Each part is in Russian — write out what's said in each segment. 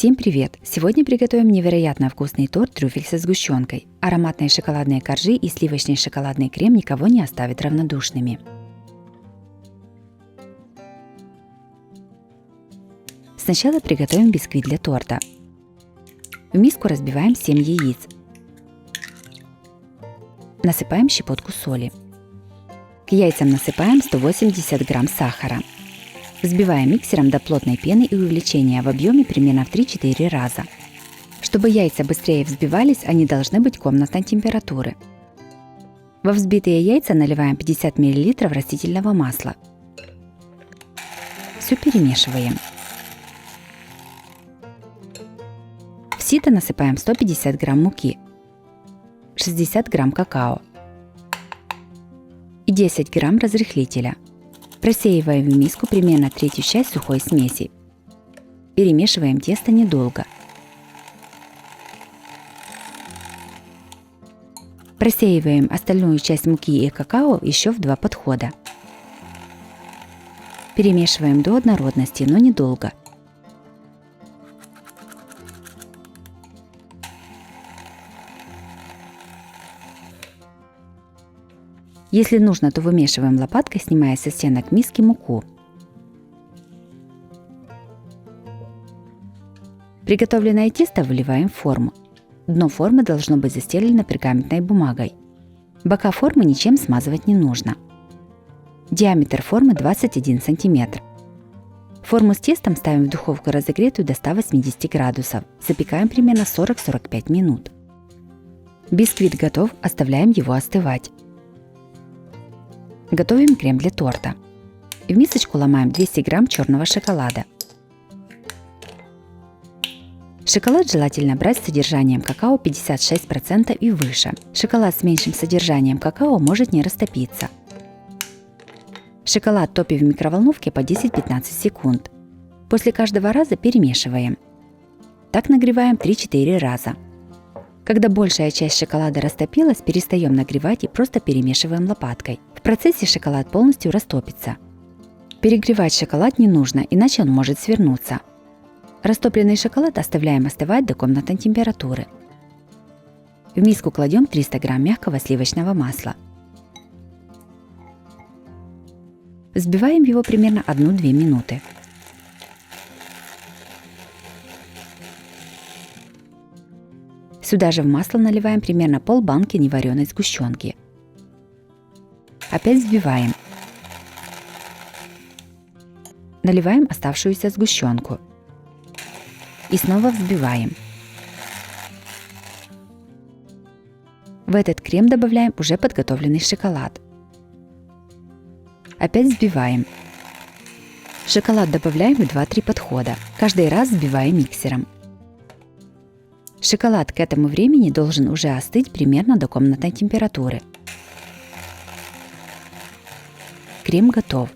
Всем привет! Сегодня приготовим невероятно вкусный торт трюфель со сгущенкой. Ароматные шоколадные коржи и сливочный шоколадный крем никого не оставят равнодушными. Сначала приготовим бисквит для торта. В миску разбиваем 7 яиц. Насыпаем щепотку соли. К яйцам насыпаем 180 грамм сахара. Взбиваем миксером до плотной пены и увеличения в объеме примерно в 3-4 раза. Чтобы яйца быстрее взбивались, они должны быть комнатной температуры. Во взбитые яйца наливаем 50 мл растительного масла. Все перемешиваем. В сито насыпаем 150 грамм муки, 60 грамм какао и 10 грамм разрыхлителя. Просеиваем в миску примерно третью часть сухой смеси. Перемешиваем тесто недолго. Просеиваем остальную часть муки и какао еще в 2 подхода. Перемешиваем до однородности, но недолго. Если нужно, то вымешиваем лопаткой, снимая со стенок миски муку. Приготовленное тесто выливаем в форму. Дно формы должно быть застелено пергаментной бумагой. Бока формы ничем смазывать не нужно. Диаметр формы 21 см. Форму с тестом ставим в духовку разогретую до 180 градусов. Запекаем примерно 40-45 минут. Бисквит готов, оставляем его остывать. Готовим крем для торта. В мисочку ломаем 200 грамм черного шоколада. Шоколад желательно брать с содержанием какао 56% и выше. Шоколад с меньшим содержанием какао может не растопиться. Шоколад топим в микроволновке по 10-15 секунд. После каждого раза перемешиваем. Так нагреваем 3-4 раза. Когда большая часть шоколада растопилась, перестаем нагревать и просто перемешиваем лопаткой. В процессе шоколад полностью растопится. Перегревать шоколад не нужно, иначе он может свернуться. Растопленный шоколад оставляем остывать до комнатной температуры. В миску кладем 300 грамм мягкого сливочного масла. Взбиваем его примерно 1-2 минуты. Сюда же в масло наливаем примерно пол-банки невареной сгущенки. Опять взбиваем. Наливаем оставшуюся сгущенку. И снова взбиваем. В этот крем добавляем уже подготовленный шоколад. Опять взбиваем. Шоколад добавляем в 2-3 подхода. Каждый раз взбиваем миксером. Шоколад к этому времени должен уже остыть примерно до комнатной температуры. Крем готов.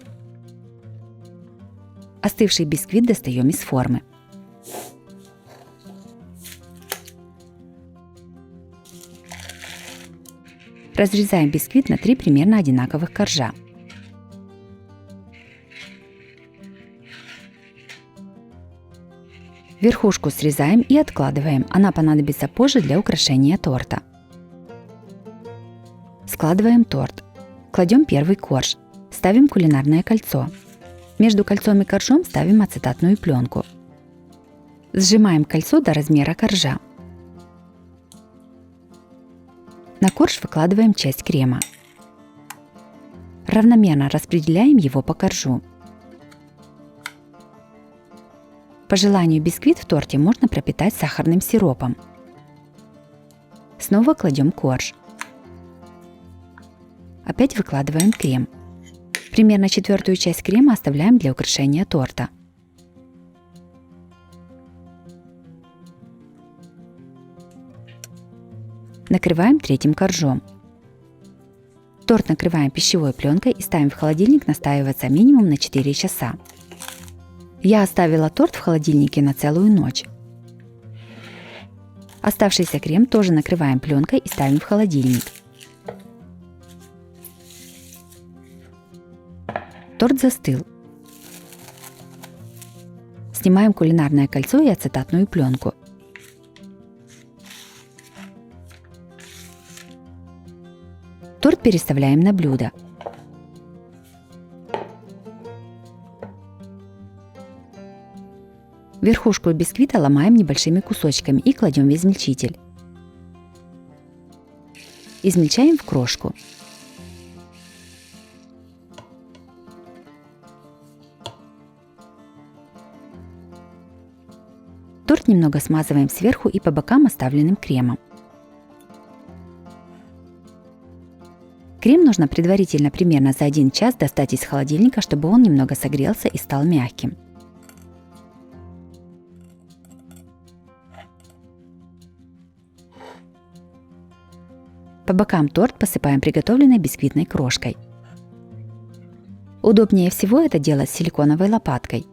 Остывший бисквит достаем из формы. Разрезаем бисквит на 3 примерно одинаковых коржа. Верхушку срезаем и откладываем, она понадобится позже для украшения торта. Складываем торт. Кладем первый корж. Ставим кулинарное кольцо. Между кольцом и коржом ставим ацетатную пленку. Сжимаем кольцо до размера коржа. На корж выкладываем часть крема. Равномерно распределяем его по коржу. По желанию бисквит в торте можно пропитать сахарным сиропом. Снова кладем корж. Опять выкладываем крем. Примерно четвертую часть крема оставляем для украшения торта. Накрываем третьим коржом. Торт накрываем пищевой пленкой и ставим в холодильник настаиваться минимум на 4 часа. Я оставила торт в холодильнике на целую ночь. Оставшийся крем тоже накрываем пленкой и ставим в холодильник. Торт застыл. Снимаем кулинарное кольцо и ацетатную пленку. Торт переставляем на блюдо. Верхушку бисквита ломаем небольшими кусочками и кладем в измельчитель. Измельчаем в крошку. Торт немного смазываем сверху и по бокам оставленным кремом. Крем нужно предварительно примерно за 1 час достать из холодильника, чтобы он немного согрелся и стал мягким. По бокам торт посыпаем приготовленной бисквитной крошкой. Удобнее всего это делать с силиконовой лопаткой.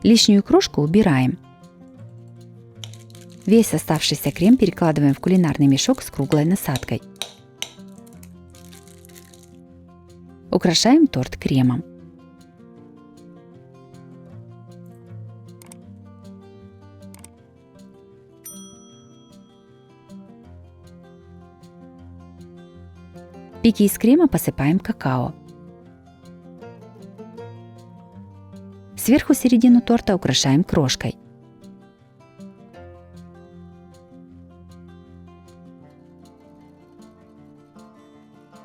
Лишнюю крошку убираем. Весь оставшийся крем перекладываем в кулинарный мешок с круглой насадкой. Украшаем торт кремом. Пики из крема посыпаем какао. Сверху середину торта украшаем крошкой.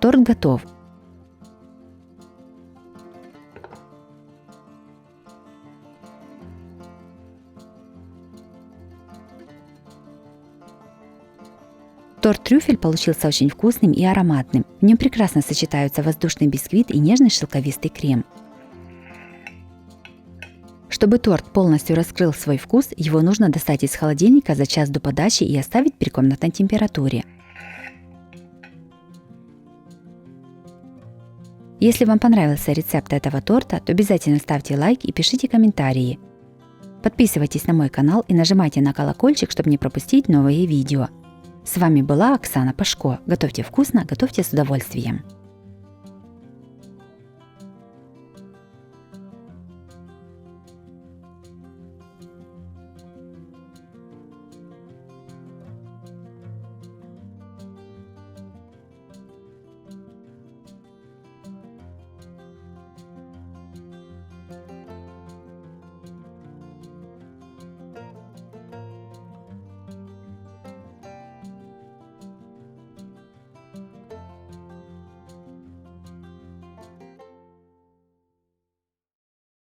Торт готов. Торт-трюфель получился очень вкусным и ароматным. В нем прекрасно сочетаются воздушный бисквит и нежный шелковистый крем. Чтобы торт полностью раскрыл свой вкус, его нужно достать из холодильника за час до подачи и оставить при комнатной температуре. Если вам понравился рецепт этого торта, то обязательно ставьте лайк и пишите комментарии. Подписывайтесь на мой канал и нажимайте на колокольчик, чтобы не пропустить новые видео. С вами была Оксана Пашко. Готовьте вкусно, готовьте с удовольствием.